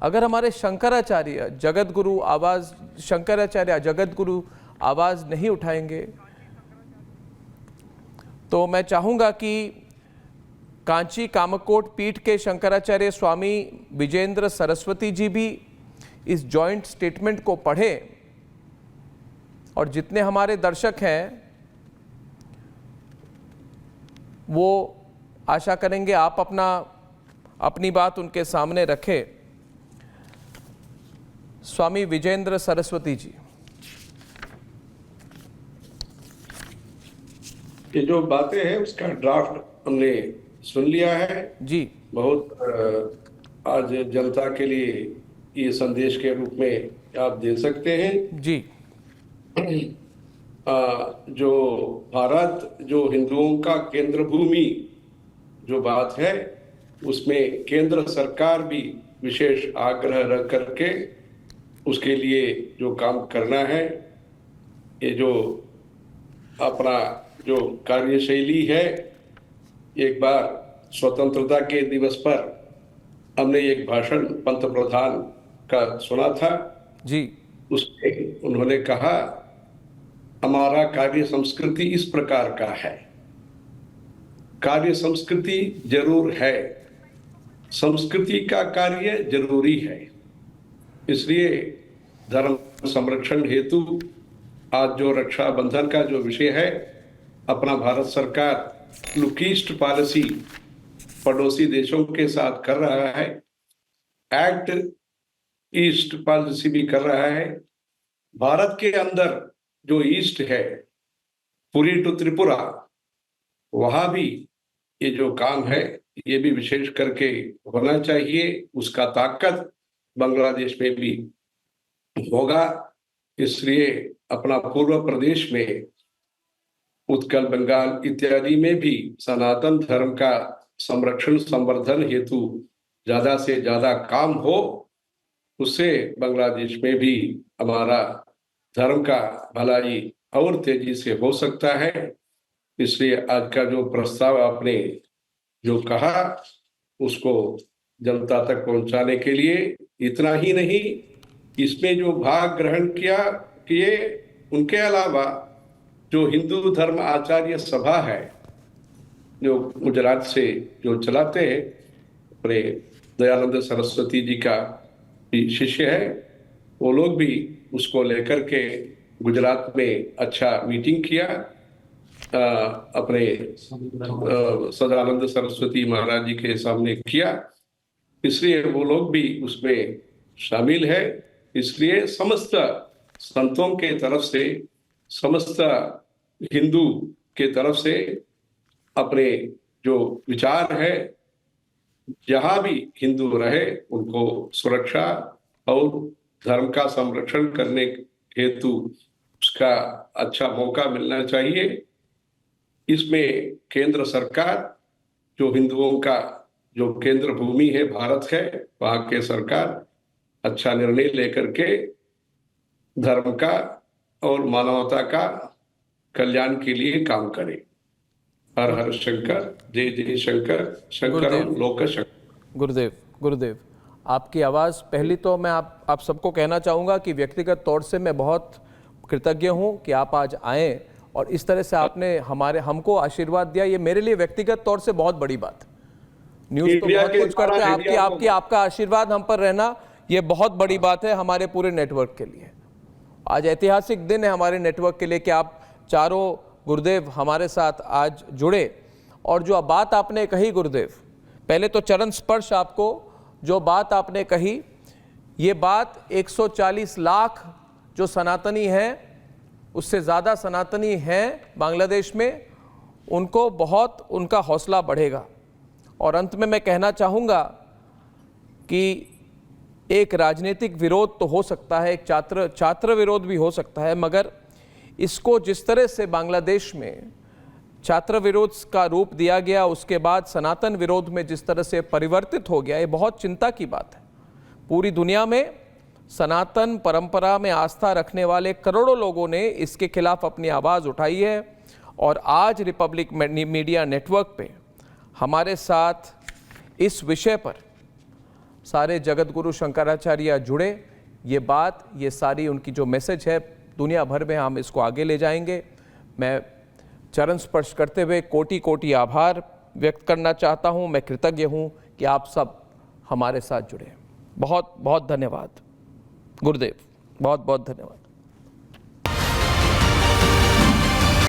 अगर हमारे शंकराचार्य जगत गुरु आवाज नहीं उठाएंगे तो मैं चाहूंगा कि कांची कामकोट पीठ के शंकराचार्य स्वामी विजेंद्र सरस्वती जी भी इस जॉइंट स्टेटमेंट को पढ़ें और जितने हमारे दर्शक हैं वो आशा करेंगे आप अपनी बात उनके सामने रखें। स्वामी विजेंद्र सरस्वती जी। ये जो बातें हैं उसका ड्राफ्ट हमने सुन लिया है जी। बहुत आज जनता के लिए ये संदेश के रूप में आप दे सकते हैं जी। जो भारत जो हिंदुओं का केंद्र भूमि जो बात है उसमें केंद्र सरकार भी विशेष आग्रह रख करके उसके लिए जो काम करना है, ये जो अपना जो कार्यशैली है, एक बार स्वतंत्रता के दिवस पर हमने एक भाषण पंत प्रधान का सुना था जी। उसमें उन्होंने कहा हमारा कार्य संस्कृति इस प्रकार का है। कार्य संस्कृति जरूर है, संस्कृति का कार्य जरूरी है। इसलिए धर्म संरक्षण हेतु आज जो रक्षाबंधन का जो विषय है, अपना भारत सरकार लुक ईस्ट पॉलिसी पड़ोसी देशों के साथ कर रहा है, एक्ट ईस्ट पॉलिसी भी कर रहा है। भारत के अंदर जो ईस्ट है पुरी टू त्रिपुरा, वहां भी ये जो काम है ये भी विशेष करके होना चाहिए। उसका ताकत बांग्लादेश में भी होगा। इसलिए अपना पूर्व प्रदेश में उत्कल बंगाल इत्यादि में भी सनातन धर्म का संरक्षण संवर्धन हेतु ज्यादा से ज्यादा काम हो, उससे बांग्लादेश में भी हमारा धर्म का भलाई और तेजी से हो सकता है। इसलिए आज का जो प्रस्ताव आपने जो कहा उसको जनता तक पहुंचाने के लिए, इतना ही नहीं इसमें जो भाग ग्रहण किए उनके अलावा जो हिंदू धर्म आचार्य सभा है जो गुजरात से जो चलाते हैं, अपने दयानंद सरस्वती जी का शिष्य है, वो लोग भी उसको लेकर के गुजरात में अच्छा मीटिंग किया, अपने सदानंद सरस्वती महाराज जी के सामने किया। इसलिए वो लोग भी उसमें शामिल है। इसलिए समस्त संतों के तरफ से, समस्त हिंदू के तरफ से अपने जो विचार है, जहां भी हिंदू रहे उनको सुरक्षा और धर्म का संरक्षण करने हेतु उसका अच्छा मौका मिलना चाहिए। इसमें केंद्र सरकार जो हिंदुओं का जो केंद्र भूमि है भारत है, वहां के सरकार अच्छा निर्णय लेकर के धर्म का और मानवता का कल्याण के लिए काम करे। हर हर शंकर, जय जय शंकर, शंकरम लोक शंकर। गुरुदेव आपकी आवाज़, पहली तो मैं आप सबको कहना चाहूँगा कि व्यक्तिगत तौर से मैं बहुत कृतज्ञ हूँ कि आप आज आए और इस तरह से आपने हमको आशीर्वाद दिया। ये मेरे लिए व्यक्तिगत तौर से बहुत बड़ी बात है। न्यूज़ तो बहुत कुछ करते हैं, आपका आशीर्वाद हम पर रहना ये बहुत बड़ी बात है हमारे पूरे नेटवर्क के लिए। आज ऐतिहासिक दिन है हमारे नेटवर्क के लिए कि आप चारों गुरुदेव हमारे साथ आज जुड़े। और जो बात आपने कही गुरुदेव, पहले तो चरण स्पर्श आपको, जो बात आपने कही ये बात 140 लाख जो सनातनी हैं, उससे ज़्यादा सनातनी हैं बांग्लादेश में, उनको बहुत उनका हौसला बढ़ेगा। और अंत में मैं कहना चाहूँगा कि एक राजनीतिक विरोध तो हो सकता है, एक छात्र विरोध भी हो सकता है, मगर इसको जिस तरह से बांग्लादेश में छात्र विरोध का रूप दिया गया, उसके बाद सनातन विरोध में जिस तरह से परिवर्तित हो गया, ये बहुत चिंता की बात है। पूरी दुनिया में सनातन परंपरा में आस्था रखने वाले करोड़ों लोगों ने इसके खिलाफ अपनी आवाज़ उठाई है। और आज रिपब्लिक मीडिया नेटवर्क पे हमारे साथ इस विषय पर सारे जगत गुरु शंकराचार्य जुड़े। ये बात, ये सारी उनकी जो मैसेज है, दुनिया भर में हम इसको आगे ले जाएंगे। मैं चरण स्पर्श करते हुए कोटि कोटि आभार व्यक्त करना चाहता हूँ। मैं कृतज्ञ हूँ कि आप सब हमारे साथ जुड़े। बहुत बहुत धन्यवाद गुरुदेव, बहुत बहुत धन्यवाद।